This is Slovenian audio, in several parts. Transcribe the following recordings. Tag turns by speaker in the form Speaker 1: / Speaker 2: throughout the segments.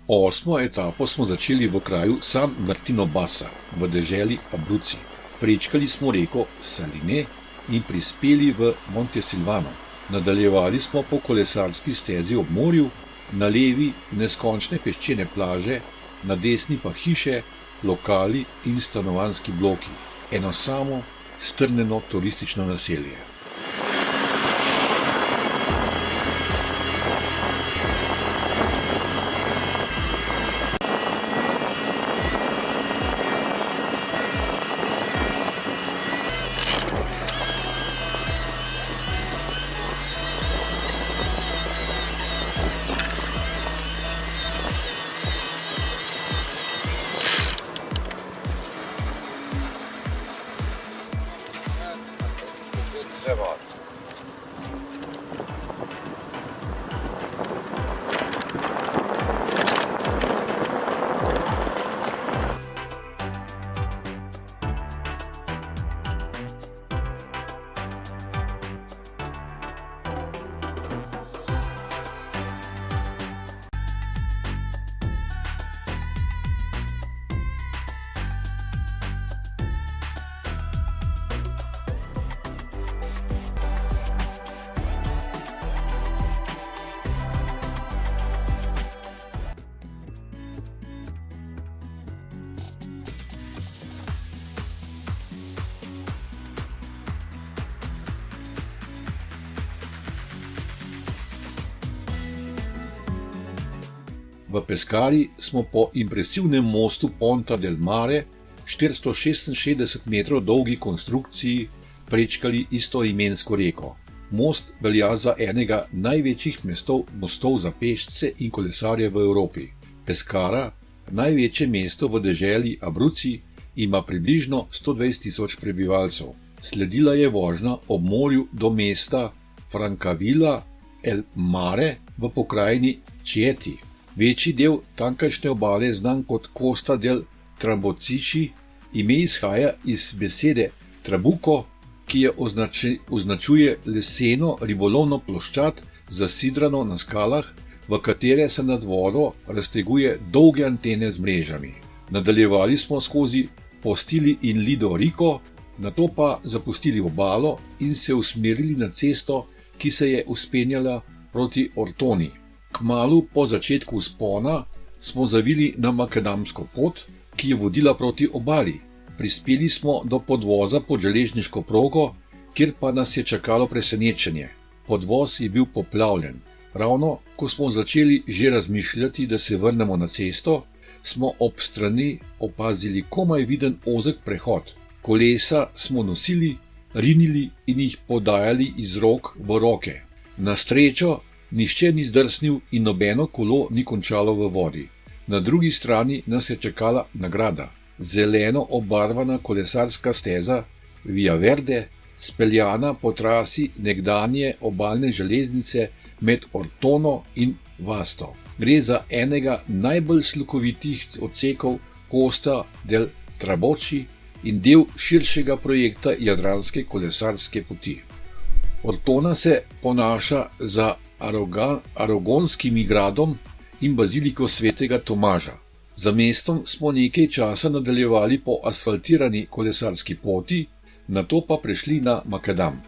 Speaker 1: Osmo etapo smo začeli v kraju San Martino Bassa v deželi Abruzzi. Prečkali smo reko Saline in prispeli v Montesilvano. Nadaljevali smo po kolesarski stezi ob morju, na levi neskončne peščene plaže, na desni pa hiše, lokali in stanovanjski bloki. Eno samo strnjeno turistično naselje. V Pescari smo po impresivnem mostu Ponta del Mare, 466 metrov dolgi konstrukciji, prečkali istoimensko reko. Most velja za enega največjih mostov za pešce in kolesarje v Evropi. Pescara, največje mesto v deželi Abruzzi, ima približno 120.000 prebivalcev. Sledila je vožnja ob morju do mesta Francavilla el Mare v pokrajini Chieti. Večji del tamkajšnje obale je znan kot Costa del Trabocci, ime izhaja iz besede trabuco, ki je označuje leseno ribolovno ploščad, zasidrano na skalah, v katere se nad vodo razteguje dolge antene z mrežami. Nadaljevali smo skozi Postili in Lido Rico, nato pa zapustili obalo in se usmerili na cesto, ki se je vzpenjala proti Ortoni. Kmalu po začetku vzpona smo zavili na makadamsko pot, ki je vodila proti obali. Prispeli smo do podvoza pod železniško progo, kjer pa nas je čakalo presenečenje. Podvoz je bil poplavljen. Ravno ko smo začeli že razmišljati, da se vrnemo na cesto, smo ob strani opazili komaj viden ozek prehod. Kolesa smo nosili, rinili in jih podajali iz rok v roke. Na srečo nihče ni zdrsnil in nobeno kolo ni končalo v vodi. Na drugi strani nas je čakala nagrada. Zeleno obarvana kolesarska steza Via Verde, speljana po trasi nekdanje obalne železnice med Ortono in Vasto. Gre za enega najbolj slikovitih odsekov Costa del Trabocci in del širšega projekta jadranske kolesarske poti. Ortona se ponaša za Aragonskimi gradom in baziliko svetega Tomaža. Za mestom smo nekaj časa nadaljevali po asfaltirani kolesarski poti, nato pa prešli na makadam.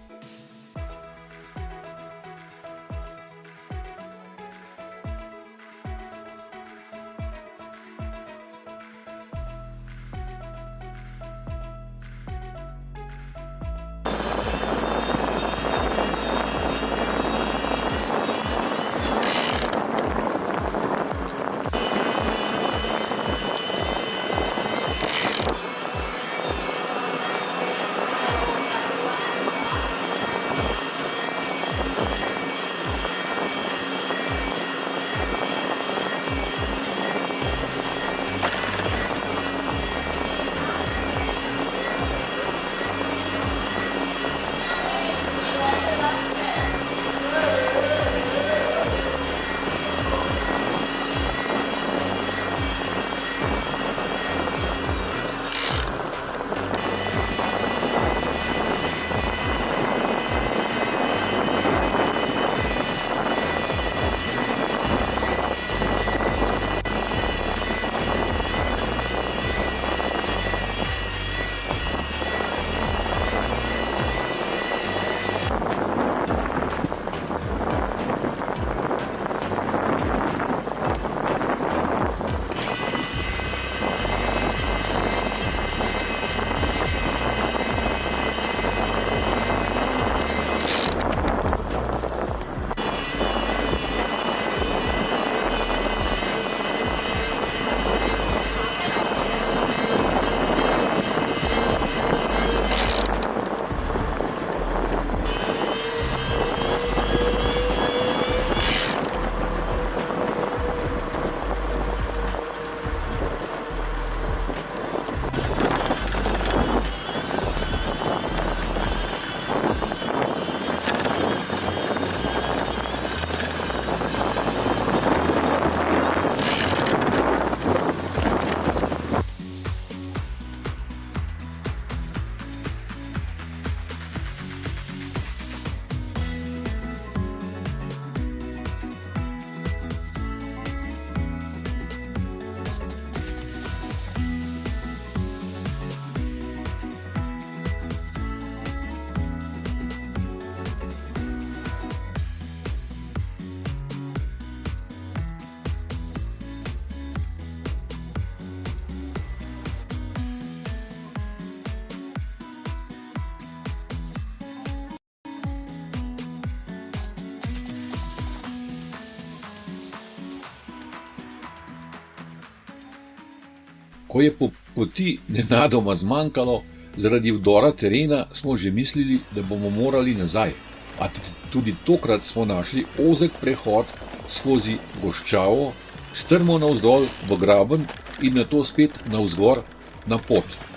Speaker 1: Ko je po poti nenadoma zmanjkalo, zaradi vdora terena smo že mislili, da bomo morali nazaj. A tudi tokrat smo našli ozek prehod skozi goščavo, strmo navzdol v graben in nato spet navzgor na pot.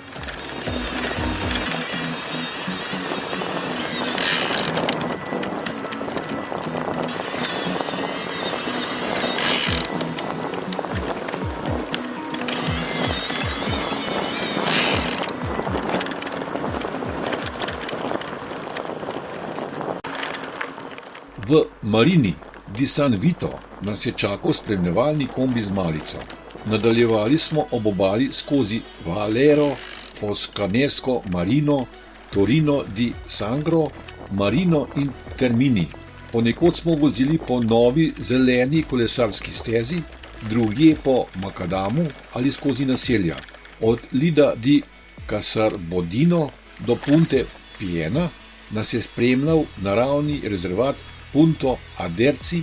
Speaker 1: V Marini di San Vito nas je čakal spremljevalni kombi z malico. Nadaljevali smo ob obali skozi Valero, Foscanesco, Marino, Torino di Sangro, Marino in Termini. Ponekod smo vozili po novi zeleni kolesarski stezi, drugje po makadamu ali skozi naselja. Od Lida di Casarbodino do Punte Piena nas je spremljal naravni rezervat Punto Aderci,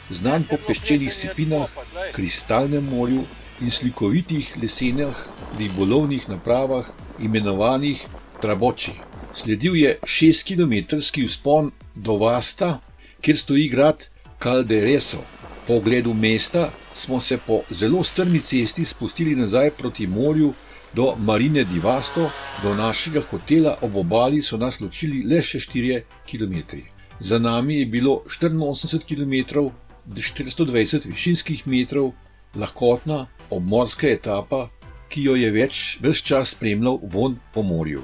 Speaker 1: znan po peščenih sipinah, kristalnem morju in slikovitih lesenih ribolovnih napravah, imenovanih Traboči. Sledil je 6-kilometrski vzpon do Vasta, kjer stoji grad Caldereso. Po ogledu mesta smo se po zelo strmi cesti spustili nazaj proti morju do Marine di Vasto, do našega hotela ob obali so nas ločili le še 4 kilometri. Za nami je bilo 84 km, 420 višinskih metrov, lahkotna obmorska etapa, ki jo je ves čas spremljal vonj po morju.